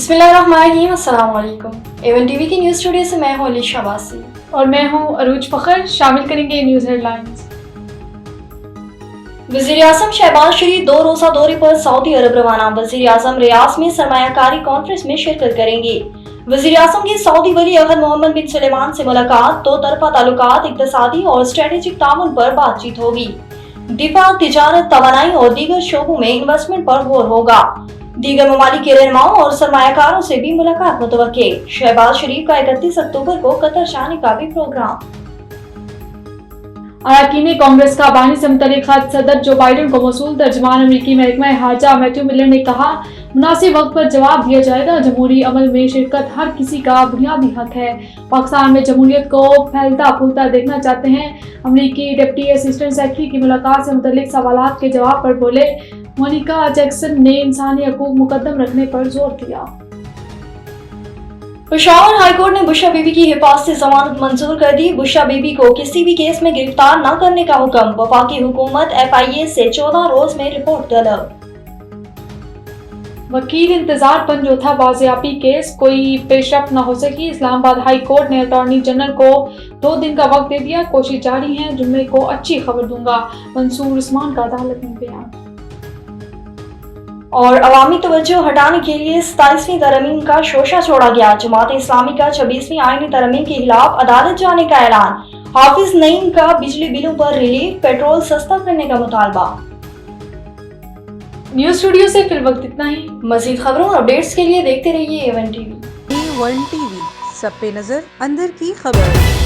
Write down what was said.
बिस्मिल्लाहिर्रहमानिर्रहीम, अस्सलाम वालेकुम। एवन टीवी की न्यूज़ स्टूडियो से मैं हूं अलीशा वासी और मैं हूं अरूज फखर। शामिल करेंगे न्यूज़ हेडलाइंस। वज़ीर-ए-आज़म शहबाज शरीफ 2 रोज़ा दौरे पर सऊदी अरब रवाना। वज़ीर-ए-आज़म रियाद में सरमायाकारी कॉन्फ्रेंस में शिरकत करेंगे। वज़ीर-ए-आज़म की सऊदी वली अहद मोहम्मद बिन सुलेमान से मुलाकात, दो तरफा ताल्लुकात, इक़्तिसादी और स्ट्रेटेजिक ताउन पर बातचीत होगी। दिफा, तिजारत, तवानाई और दीगर शोबों में इन्वेस्टमेंट पर गौर होगा। दीगर ममालिक के रहनुमाओं और सरमायाकारों से भी मुलाकात मुतवक्के। शहबाज शरीफ का 31 अक्टूबर को कतर जाने का भी प्रोग्राम। अरकान कांग्रेस का बानी से मुतल्लिक खत सदर जो बाइडन को मौसूल। तर्जमान अमेरिकी महकमा हाजा मैथ्यू मिलर ने कहा, मुनासिब वक्त पर जवाब दिया जाएगा। जमहूरी अमल में शिरकत हर किसी का बुनियादी हक है। पाकिस्तान में जमहूरियत को फैलता फूलता देखना चाहते हैं। अमेरिकी डिप्टी असिस्टेंट सेक्रेटरी की मुलाकात से मुतल्लिक सवालात के जवाब पर बोले, मोनिका जैक्सन ने इंसानी हकूक मुकद्दम रखने पर जोर दिया। पेशावर हाई कोर्ट ने बुशरा बीबी की हिफाजती जमानत मंजूर कर दी। बुशरा बीबी को किसी भी केस में गिरफ्तार न करने का हुक्म। वफाकी हुकूमत FIA से 14 रोज में रिपोर्ट तलब। वकील इंतजार पंजोथा बाजियाबी केस कोई पेशरफ न हो सकी। इस्लामाबाद हाई कोर्ट ने अटॉर्नी जनरल को 2 दिन का वक्त दे दिया। कोशिश जारी है, जुम्मे को अच्छी खबर दूंगा। मंसूर उस्मान का अदालत में बयान। और अवामी तवज्जो हटाने के लिए 27वीं तरमीम का शोशा छोड़ा गया। जमात इस्लामी का 26वीं आईनी तरमीम के खिलाफ अदालत जाने का ऐलान। हाफिज नईम का बिजली बिलों पर रिलीफ, पेट्रोल सस्ता करने का मुतालबा। न्यूज़ स्टूडियो से फिल वक्त इतना ही। मजीद खबरों और अपडेट्स के लिए देखते रहिए A1 TV। A1 TV, सब पे नजर, अंदर की खबर।